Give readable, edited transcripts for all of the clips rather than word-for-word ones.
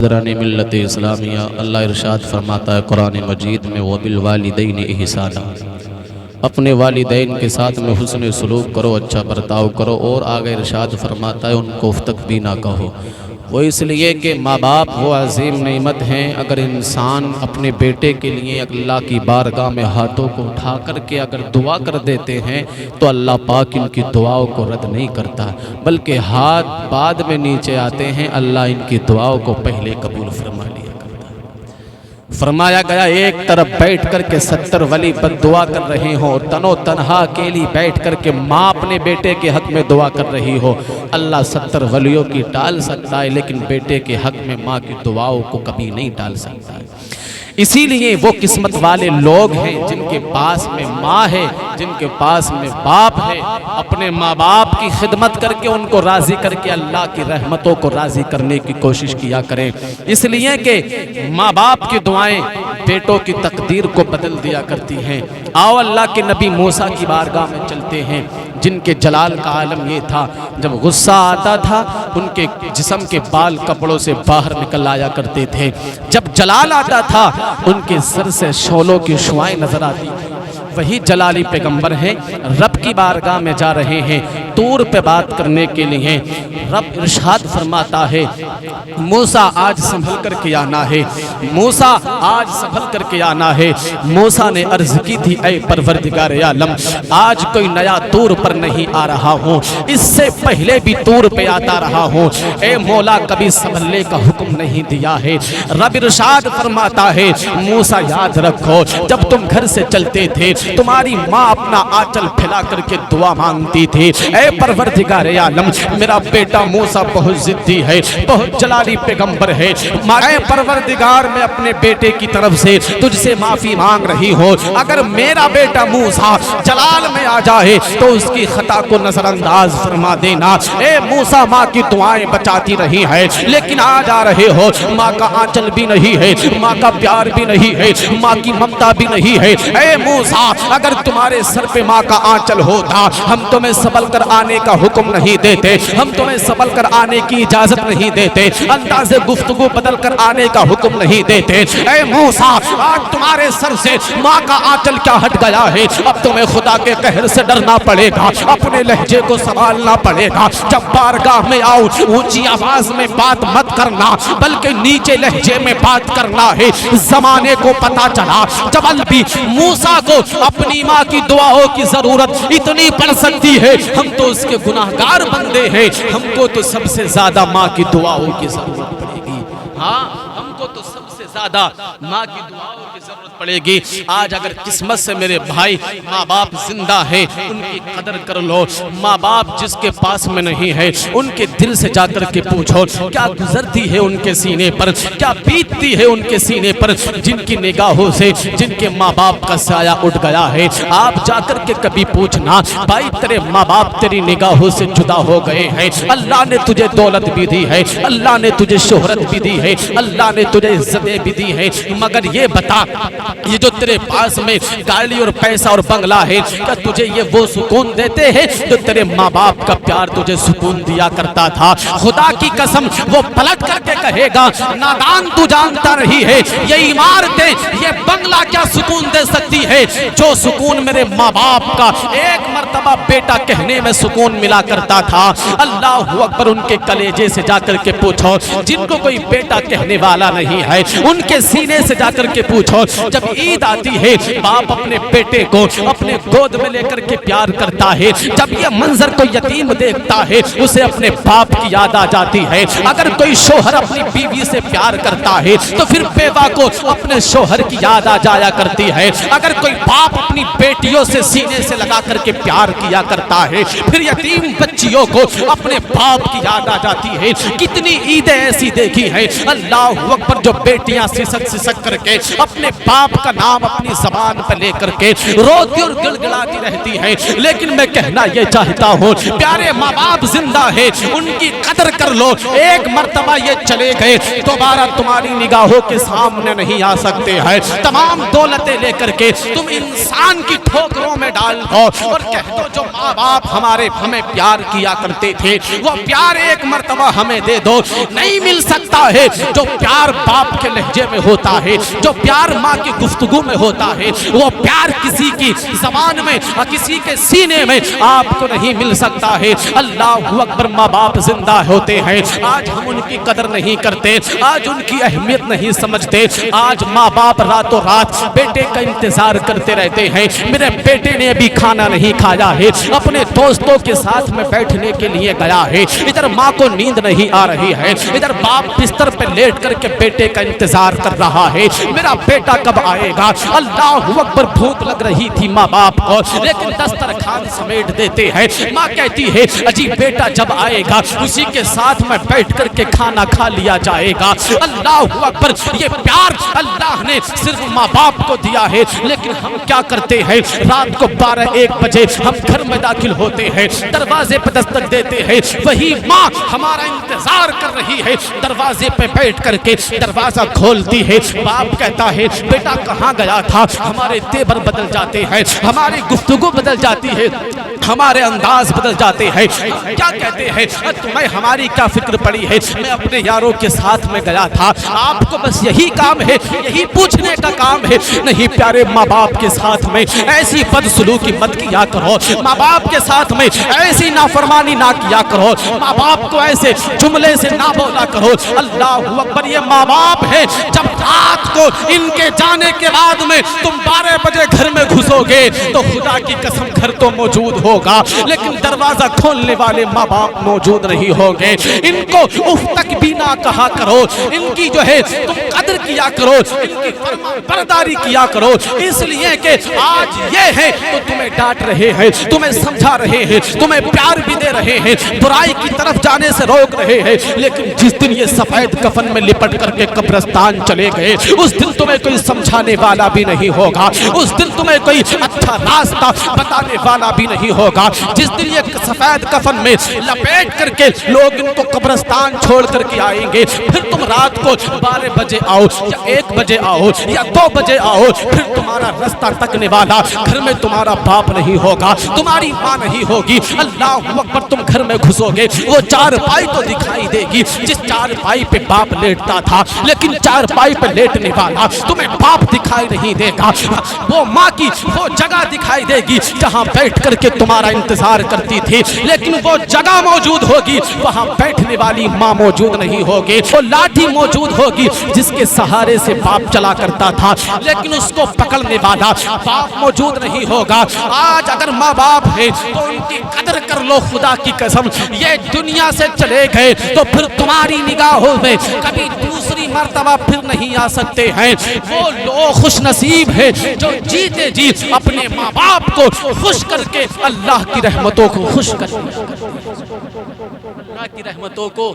حضران ملت اسلامیہ، اللہ ارشاد فرماتا ہے قرآن مجید میں وَبِالْوَالِدَيْنِ إِحْسَانًا، اپنے والدین کے ساتھ میں حسن سلوک کرو، اچھا برتاؤ کرو، اور آگے ارشاد فرماتا ہے ان کو افتک بھی نہ کہو۔ وہ اس لیے کہ ماں باپ وہ عظیم نعمت ہیں۔ اگر انسان اپنے بیٹے کے لیے اللہ کی بارگاہ میں ہاتھوں کو اٹھا کر کے اگر دعا کر دیتے ہیں تو اللہ پاک ان کی دعاؤں کو رد نہیں کرتا، بلکہ ہاتھ بعد میں نیچے آتے ہیں، اللہ ان کی دعاؤں کو پہلے قبول فرما لیا کرتا ہے۔ فرمایا گیا ایک طرف بیٹھ کر کے 70 ولی بد دعا کر رہے ہوں، تنو تنہا اکیلی بیٹھ کر کے ماں اپنے بیٹے کے حق میں دعا کر رہی ہو، اللہ 70 ولیوں کی ٹال سکتا ہے، لیکن بیٹے کے حق میں ماں کی دعاؤں کو کبھی نہیں ٹال سکتا ہے۔ اسی لیے وہ قسمت والے لوگ ہیں جن کے پاس میں ماں ہے، جن کے پاس میں باپ ہے، اپنے ماں باپ کی خدمت کر کے ان کو راضی کر کے اللہ کی رحمتوں کو راضی کرنے کی کوشش کیا کریں، اس لیے کہ ماں باپ کی دعائیں بیٹوں کی تقدیر کو بدل دیا کرتی ہیں۔ آؤ اللہ کے نبی موسیٰ کی بارگاہ میں چلتے ہیں، جن کے جلال کا عالم یہ تھا جب غصہ آتا تھا ان کے جسم کے بال کپڑوں سے باہر نکل آیا کرتے تھے، جب جلال آتا تھا ان کے سر سے شعلوں کی شعائیں نظر آتی تھی۔ وہی جلالی پیغمبر ہیں، رب کی بارگاہ میں جا رہے ہیں طور پہ بات کرنے کے لیے۔ رب ارشاد فرماتا ہے موسیٰ آج سنبھل کر کے آنا ہے، موسیٰ آج سنبھل کر کے آنا ہے۔ موسیٰ نے عرض کی تھی اے پروردگار عالم، آج کوئی نیا طور پر نہیں آ رہا ہوں، اس سے پہلے بھی طور پہ آتا رہا ہوں، اے مولا کبھی سنبھلنے کا حکم نہیں دیا ہے۔ رب ارشاد فرماتا ہے موسیٰ یاد رکھو جب تم گھر سے چلتے تھے تمہاری ماں اپنا آنچل پھیلا کر کے دعا مانگتی تھی، اے پروردگار عالم میرا بیٹا موسیٰ بہت ضدی ہے، بہت جلالی پیغمبر ہے، اے پروردگار میں اپنے بیٹے کی طرف سے تجھ سے معافی مانگ رہی ہوں، اگر میرا بیٹا موسیٰ جلال میں آ جائے تو اس کی خطا کو نظر انداز فرما دینا۔ اے موسیٰ ماں کی دعائیں بچاتی رہی ہیں، لیکن آج آ رہے ہو ماں کا آنچل بھی نہیں ہے، ماں کا پیار بھی نہیں ہے، ماں کی ممتا بھی نہیں ہے۔ اے موسیٰ اگر تمہارے سر پہ ماں کا آنچل ہوتا ہم تمہیں سنبھل کر آنے کا حکم نہیں دیتے، ہم تمہیں سنبھل کر آنے کی اجازت نہیں دیتے، انداز گفتگو بدل کر آنے کا حکم نہیں دیتے۔ اے موسیٰ آج تمہارے سر سے ماں کا آنچل کیا ہٹ گیا ہے، اب تمہیں خدا کے قہر سے ڈرنا پڑے گا، اپنے لہجے کو سنبھالنا پڑے گا۔ جب بارگاہ میں آؤ اونچی آواز میں بات مت کرنا بلکہ نیچے لہجے میں بات کرنا ہے۔ زمانے کو پتا چلا جب بھی موسیٰ کو اپنی ماں کی دعاؤں کی ضرورت اتنی پڑ سکتی ہے، ہم تو اس کے گناہگار بندے ہیں، ہم کو تو سب سے زیادہ ماں کی دعاؤں کی ضرورت پڑے گی۔ ہاں ہم کو تو سب سے زیادہ ماں کی دعاؤں کی ضرورت پڑے گی۔ آج اگر قسمت سے میرے بھائی ماں باپ زندہ ہیں ان کی قدر کر لو، ماں باپ جس کے پاس میں نہیں ہے ان کے دل سے جا کر کے پوچھو کیا گزرتی ہے ان کے سینے پر، کیا بیتتی ہے ان کے سینے پر، جن کی نگاہوں سے جن کے ماں باپ کا سایہ اٹھ گیا ہے۔ آپ جا کر کے کبھی پوچھنا بھائی تیرے ماں باپ تیری نگاہوں سے جدا ہو گئے ہیں، اللہ نے تجھے دولت بھی دی ہے، اللہ نے تجھے شہرت بھی دی ہے، اللہ نے تجھے عزتیں بھی دی ہے، مگر یہ بتا یہ جو تیرے پاس میں گاڑی اور پیسہ اور بنگلہ ہے کیا تجھے یہ وہ سکون دیتے ہیں جو تیرے ماں باپ کا پیار تجھے سکون دیا کرتا تھا؟ خدا کی قسم وہ پلٹ کر کے کہے گا نادان تو جانتا رہی ہے یہ عمارتیں یہ بنگلہ کیا سکون دے سکتی ہے جو سکون میرے ماں باپ کا ایک مرتبہ بیٹا کہنے میں سکون ملا کرتا تھا۔ اللہ اکبر، ان کے کلیجے سے جا کر کے پوچھو جن کو کوئی بیٹا کہنے والا نہیں ہے، ان کے سینے سے جا کر کے پوچھو جب عید آتی ہے باپ اپنے بیٹے کو اپنے گود میں لے کر کے پیار کرتا ہے، جب یہ منظر کوئی یتیم دیکھتا ہے اسے اپنے باپ کی یاد آ جاتی ہے۔ اگر کوئی شوہر اپنی بیوی سے پیار کرتا ہے تو پھر بیوہ کو اپنے شوہر کی یاد آ جایا کرتی ہے۔ اگر کوئی باپ اپنی بیٹیوں سے سینے سے لگا کر کے پیار کیا کرتا ہے پھر یتیم بچیوں کو اپنے باپ کی یاد آ جاتی ہے۔ کتنی عیدیں ایسی دیکھی ہیں، اللہ اکبر، پر جو بیٹیاں سسک سسک کر کے اپنے باپ کا نام اپنی زبان پر لے کر کے روتی اور گڑگڑاتی رہتی ہیں، لیکن میں کہنا یہ چاہتا ہوں پیارے ماں باپ زندہ ہیں، ان کی قدر کر لو، ایک مرتبہ یہ چلے گئے دوبارہ تمہاری نگاہوں کے سامنے نہیں آ سکتے ہیں، تمام دولتیں لے کر کے تم انسان کی ٹھوکروں میں ڈال دو اور کہہ دو جو ماں باپ ہمیں پیار کیا کرتے تھے وہ پیار ایک مرتبہ ہمیں دے دو، نہیں مل سکتا ہے جو پیار باپ کے لہجے میں ہوتا ہے، جو پیار ماں کی گفتگو میں ہوتا ہے، وہ پیار کسی کی زبان میں اور کسی کے سینے میں آپ کو نہیں مل سکتا ہے۔ اللہ اکبر، ماں باپ زندہ ہوتے ہیں، آج ہم ان کی قدر نہیں کرتے، آج ان کی اہمیت نہیں سمجھتے، آج ماں باپ راتوں رات بیٹے کا انتظار کرتے رہتے ہیں، میرے بیٹے نے ابھی کھانا نہیں کھایا ہے، اپنے دوستوں کے ساتھ میں بیٹھنے کے لیے گیا ہے، ادھر ماں کو نیند نہیں آ رہی ہے، ادھر باپ بستر پہ لیٹ کر کے بیٹے کا انتظار کر رہا ہے، میرا بیٹا کب آئے گا۔ اللہ اکبر، بھوک لگ رہی تھی ماں باپ کو لیکن دسترخوان سمیٹ دیتے ہیں، ماں کہتی ہے اجی بیٹا جب آئے گا اسی کے ساتھ میں بیٹھ کر کے کھانا کھا لیا جائے گا۔ اللہ اکبر، یہ پیار اللہ نے صرف ماں باپ کو دیا ہے، لیکن ہم کیا کرتے ہیں، رات کو 12-1 بجے ہم گھر میں داخل ہوتے ہیں، دروازے پہ دستک دیتے ہیں، وہی ماں ہمارا انتظار کر رہی ہے، دروازے پہ بیٹھ کر کے دروازہ کھولتی ہے، باپ کہتا ہے بیٹا کہاں گیا تھا، ہمارے تیور بدل جاتے ہیں، ہماری گفتگو بدل جاتی ہے، ہمارے انداز بدل جاتے ہیں، کیا کہتے ہیں تمہیں ہماری کیا فکر پڑی ہے، میں اپنے یاروں کے ساتھ میں گیا تھا، آپ کو بس یہی کام ہے، یہی پوچھنے کا کام ہے۔ نہیں پیارے، ماں باپ کے ساتھ میں ایسی بدسلوکی مت کیا کرو، ماں باپ کے ساتھ میں ایسی نافرمانی نہ کیا کرو، ماں باپ کو ایسے جملے سے نہ بولا کرو۔ اللہ اکبر، یہ ماں باپ ہے، جب رات کو ان کے جانے کے بعد میں تم 12 بجے گھر میں گھسو گے تو خدا کی قسم گھر تو موجود ہوگا لیکن دروازہ کھولنے والے ماں باپ موجود نہیں ہوں گے۔ ان کو اف تک بھی نہ کہا کرو، ان کی جو ہے تم قدر کیا کرو، ان کی فرمان برداری کیا کرو، اس لیے کہ آج یہ ہے تو تمہیں ڈانٹ رہے ہیں، تمہیں سمجھا رہے ہیں، تمہیں پیار بھی دے رہے ہیں، برائی کی طرف جانے سے روک رہے ہیں، لیکن جس دن یہ سفید کفن میں لپٹ کر کے قبرستان چلے گئے اس دن تمہیں کوئی سمجھانے والا بھی نہیں ہوگا، اس دن تمہیں کوئی اچھا راستہ بتانے والا بھی نہیں ہوگا۔ جس دن یہ سفید کفن میں لپیٹ کر کے لوگ ان کو قبرستان چھوڑ کر کے آئیں گے، پھر تم رات کو 12 بجے آؤ یا 1 بجے آؤ یا 2 بجے آؤ، پھر تمہارا رستہ تکنے والا گھر میں تمہارا باپ نہیں ہوگا، تمہاری ماں نہیں ہوگی۔ اللہ اکبر، تم گھر میں گھسو گے وہ چارپائی تو دکھائی دے گی جس چارپائی پہ باپ لیٹتا تھا، لیکن چارپائی پہ لیٹنے والا تمہیں باپ دکھائی نہیں دے گا، وہ ماں کی وہ جگہ دکھائی دے گی جہاں بیٹھ کر کے تمہارا انتظار کرتی تھی، لیکن وہ جگہ موجود ہوگی وہاں بیٹھنے والی ماں موجود نہیں ہوگی، وہ لاٹھی موجود ہوگی جس کے سہارے سے باپ چلا کرتا تھا لیکن اس کو پکڑنے والا باپ موجود نہیں ہوگا۔ آج اگر ماں باپ ہے تو ان کی قدر کر لو، خدا کی قسم یہ دنیا سے چلے گئے تو پھر تمہاری نگاہوں میں کبھی دوسری مرتبہ پھر نہیں آ سکتے ہیں۔ وہ لوگ خوش نصیب ہیں جو جیتے جی اپنے ماں باپ کو خوش کر کے اللہ کی رحمتوں کو خوش کر اللہ کی رحمتوں کو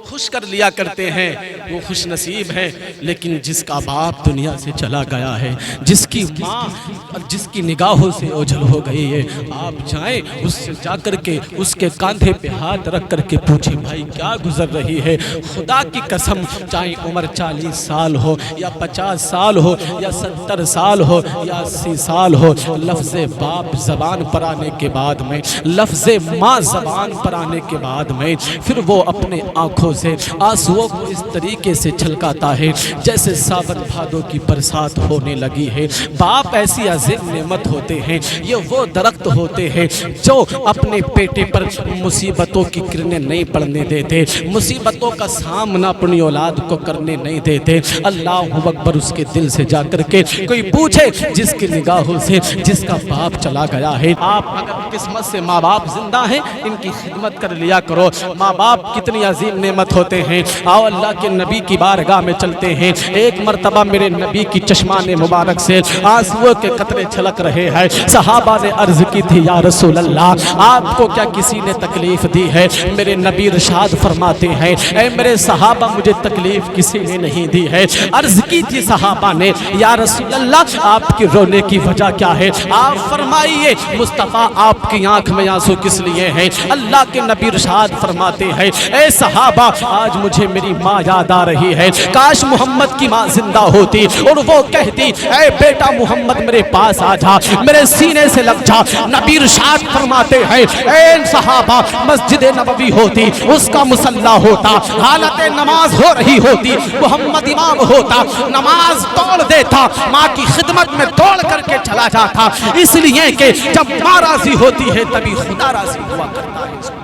خوش کر لیا کرتے ہیں، وہ خوش نصیب ہیں۔ لیکن جس کا باپ دنیا سے چلا گیا ہے، جس کی ماں جس کی نگاہوں سے اوجھل ہو گئی ہے، آپ جائیں اس سے جا کر کے اس کے کاندھے پہ ہاتھ رکھ کر کے پوچھیں بھائی کیا گزر رہی ہے۔ خدا کی قسم چاہے عمر 40 سال ہو یا 50 سال ہو یا 70 سال ہو یا 80 سال ہو، لفظ باپ زبان پر آنے کے بعد میں، لفظ ماں زبان پر آنے کے بعد میں، پھر وہ اپنے آنکھوں سے آنسوؤں کو اس طریقے سے چھلکاتا ہے جیسے ساون بھادوں کی برسات ہونے لگی ہے۔ باپ ایسی عظیم نعمت ہوتے ہیں، یہ وہ درخت ہوتے ہیں جو اپنے بیٹے پر مصیبتوں کی کرنیں نہیں پڑنے دیتے، مصیبتوں کا سامنا اپنی اولاد کو کرنے نہیں دیتے۔ اللہ اکبر، اس کے دل سے جا کر کے کوئی پوچھے جس کی نگاہوں سے جس کا باپ چلا گیا ہے۔ آپ اگر قسمت سے ماں باپ زندہ ہیں ان کی خدمت کر لیا کرو۔ ماں باپ کتنی عظیم نعمت ساتھ ہوتے ہیں. آؤ اللہ کے نبی کی بارگاہ میں چلتے ہیں. ایک مرتبہ میرے نبی کی چشمان مبارک سے آنسوؤں کے قطرے چھلک رہے ہیں. صحابہ نے عرض کی تھی یا رسول اللہ آپ کو کیا کسی نے تکلیف دی ہے؟ میرے نبی ارشاد فرماتے ہیں اے میرے صحابہ مجھے تکلیف کسی نے نہیں دی ہے. عرض کی تھی صحابہ نے یا رسول اللہ آپ کی رونے کی وجہ کیا ہے؟ آپ فرمائیے مصطفیٰ آپ کی آنکھ میں آنسو کس لیے ہیں؟ اللہ کے نبی ارشاد فرماتے ہیں اے صحابہ آج مجھے میری ماں یاد آ رہی ہے. کاش محمد کی ماں زندہ ہوتی اور وہ کہتی اے بیٹا محمد میرے پاس آ جا, میرے سینے سے لگ جا. نبی ارشاد فرماتے ہیں اے صحابہ مسجد نبوی ہوتی, اس کا مصلی ہوتا, حالت نماز ہو رہی ہوتی, محمد امام ہوتا, نماز توڑ دیتا, ماں کی خدمت میں دوڑ کر کے چلا جاتا, اس لیے کہ جب ماں راضی ہوتی ہے تبھی خدا راضی ہوا کرتا ہے.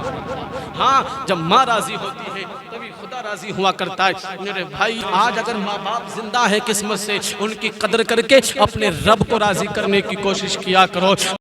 ہاں جب ماں راضی ہوتی ہے تبھی خدا راضی ہوا کرتا ہے. میرے بھائی آج اگر ماں باپ زندہ ہے قسمت سے ان کی قدر کر کے اپنے رب کو راضی کرنے کی کوشش کیا کرو.